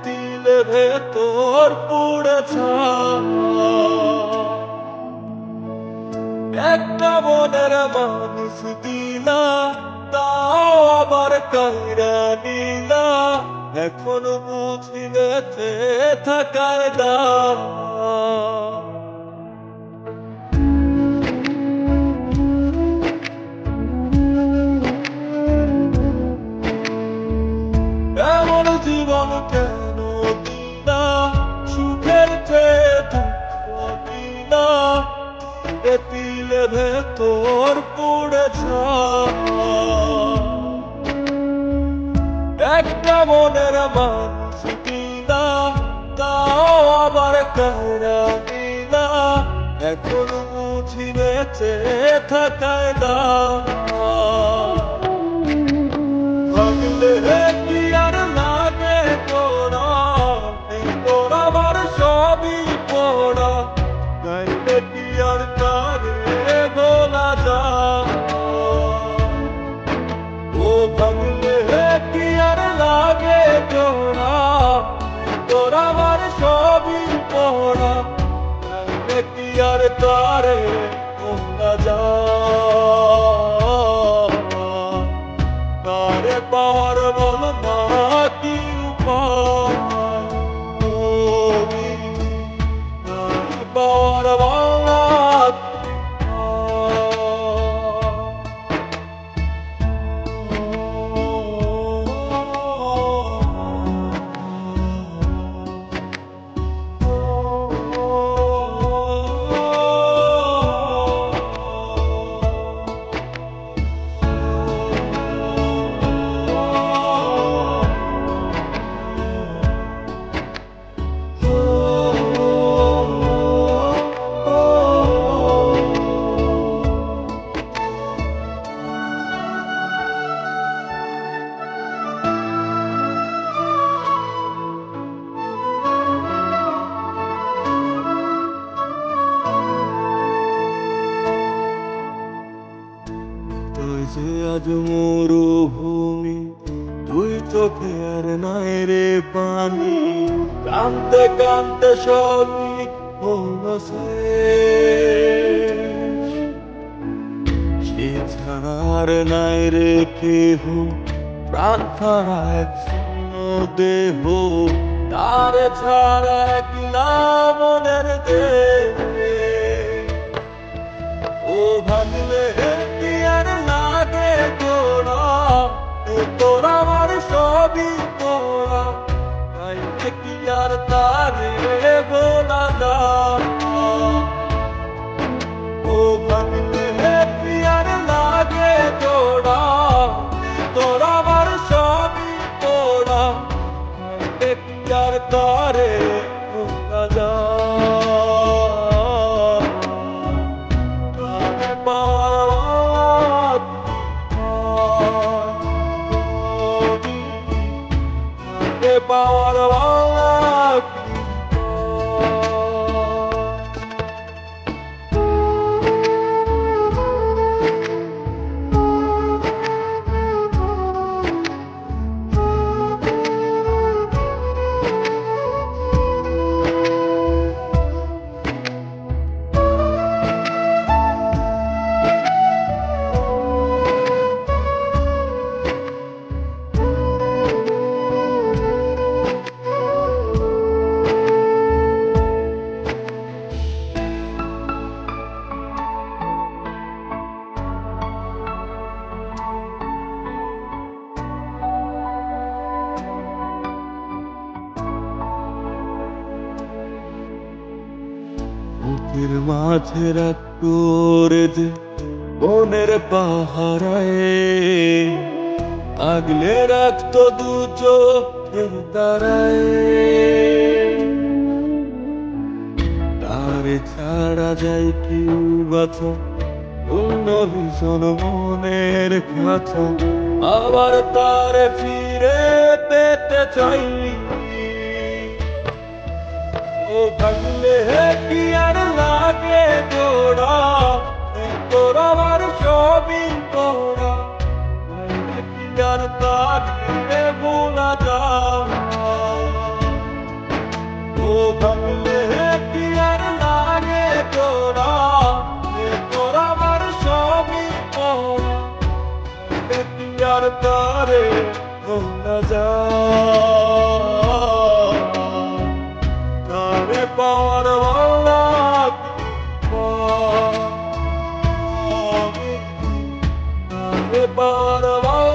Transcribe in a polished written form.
তিলে ভেতর পুড়ে একটা মনের মানুষ দিলা, তাও আবার কাইরা নিলা। এখন বুঝি বেঁচে থাকায় দাম। এমন জীবন কেন দিলা, সুখের চেয়ে দুঃখ দিলা। তিলে ভেতর পড়েছ একটা মনের মানুষ দিলা, তাও আবার কারা দিলা। এখন বুঝি বেঁচে থাকায় দাম। ভাগলে কি আর লাগে তোরা, তোরা আমার সবই পড়া। গাইলে কি আর তারে বলা যায়? ও ভাগলে কি আর লাগে তোরা, তোরা আমার সবই পড়া। গাইলে কি আর তারে বলা যায়? তারে পার বল না কি উপায়, তারে পার বল না কি তুই যে আজ মরুভূমি, তুই চোখের নাই রে পানি। কানতে কানতে সবই হলো শেষ, সে ছাড়ার নাই রে কেহ, প্রাণ ছাড়া এক শূন্য দেহ। তারে ছাড়া এক না মনের দেহ। ও ভাগলে কি আর লাগে তোরা, তোরা আমার সবই তোরা। গাইলে কি আর তারে বলা যায়? ও ভাগলে কি আর লাগে তোরা, তোরা আমার সবই তোরা। গাইলে কি আর তারে বলা যায়? Power of Allah. বুকের মাঝে রাখ করে দে মনের পাহারায়, আগলে রাখতো দু চোখের তারায়। তারে ছাড়া যায় কি বাঁচা, অন্য ভীষণ মনের খাঁচা। আবার তারে ফিরে পেতে চাই। ও ভাগলে কি আর লাগে তোরা, তোরা আমার সবই তোরা। গাইলে কি আর তারে ভোলা যায়? আর তারে ভোলা যায় তারে পাওয়ার বালা তারে পাওয়ার বালা